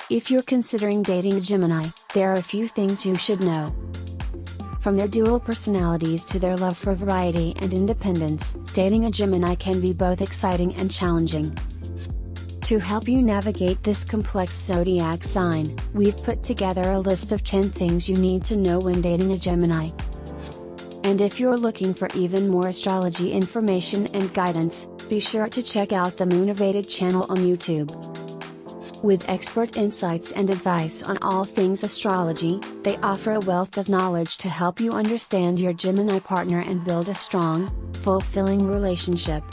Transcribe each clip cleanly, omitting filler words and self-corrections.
If you're considering dating a Gemini, there are a few things you should know. From their dual personalities to their love for variety and independence, dating a Gemini can be both exciting and challenging. To help you navigate this complex zodiac sign, we've put together a list of 10 things you need to know when dating a Gemini. And if you're looking for even more astrology information and guidance, be sure to check out the Moonivated channel on YouTube. With expert insights and advice on all things astrology, they offer a wealth of knowledge to help you understand your Gemini partner and build a strong, fulfilling relationship.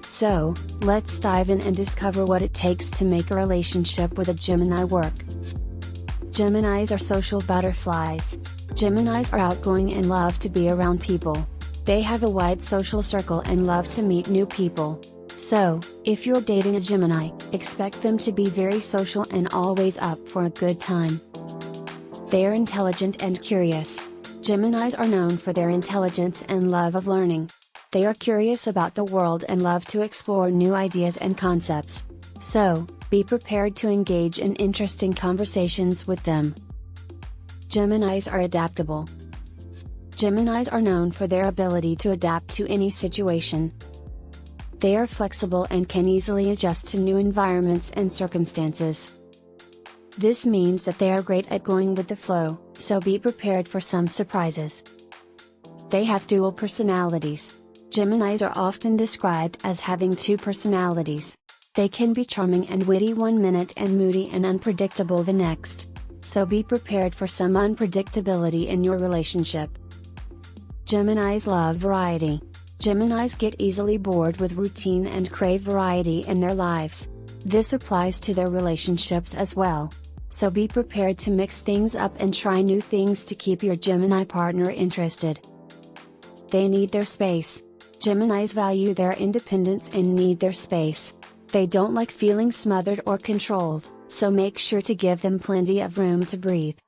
So, let's dive in and discover what it takes to make a relationship with a Gemini work. Geminis are social butterflies. Geminis are outgoing and love to be around people. They have a wide social circle and love to meet new people. So, if you're dating a Gemini, expect them to be very social and always up for a good time. They are intelligent and curious. Geminis are known for their intelligence and love of learning. They are curious about the world and love to explore new ideas and concepts. So, be prepared to engage in interesting conversations with them. Geminis are adaptable. Geminis are known for their ability to adapt to any situation. They are flexible and can easily adjust to new environments and circumstances. This means that they are great at going with the flow, so be prepared for some surprises. They have dual personalities. Geminis are often described as having two personalities. They can be charming and witty one minute and moody and unpredictable the next. So be prepared for some unpredictability in your relationship. Geminis love variety. Geminis get easily bored with routine and crave variety in their lives. This applies to their relationships as well. So be prepared to mix things up and try new things to keep your Gemini partner interested. They need their space. Geminis value their independence and need their space. They don't like feeling smothered or controlled, so make sure to give them plenty of room to breathe.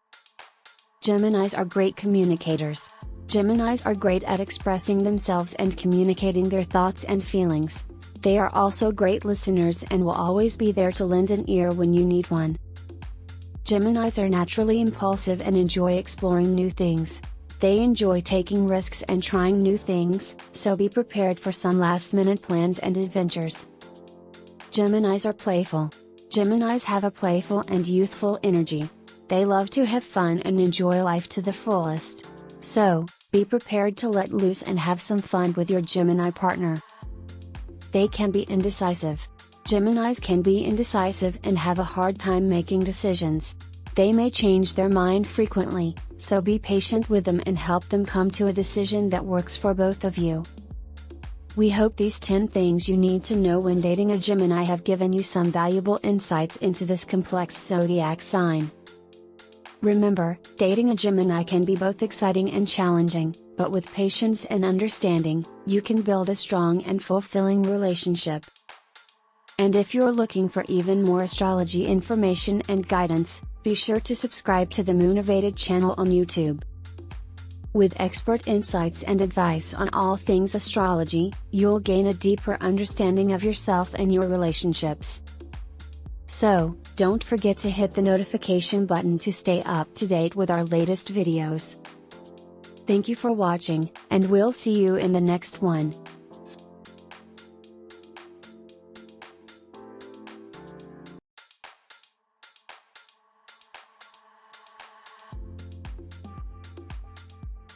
Geminis are great communicators. Geminis are great at expressing themselves and communicating their thoughts and feelings. They are also great listeners and will always be there to lend an ear when you need one. Geminis are naturally impulsive and enjoy exploring new things. They enjoy taking risks and trying new things, so be prepared for some last-minute plans and adventures. Geminis are playful. Geminis have a playful and youthful energy. They love to have fun and enjoy life to the fullest. So, be prepared to let loose and have some fun with your Gemini partner. They can be indecisive. Geminis can be indecisive and have a hard time making decisions. They may change their mind frequently, so be patient with them and help them come to a decision that works for both of you. We hope these 10 things you need to know when dating a Gemini have given you some valuable insights into this complex zodiac sign. Remember, dating a Gemini can be both exciting and challenging, but with patience and understanding, you can build a strong and fulfilling relationship. And if you're looking for even more astrology information and guidance, be sure to subscribe to the Moonivated channel on YouTube. With expert insights and advice on all things astrology, you'll gain a deeper understanding of yourself and your relationships. So, don't forget to hit the notification button to stay up to date with our latest videos. Thank you for watching, and we'll see you in the next one.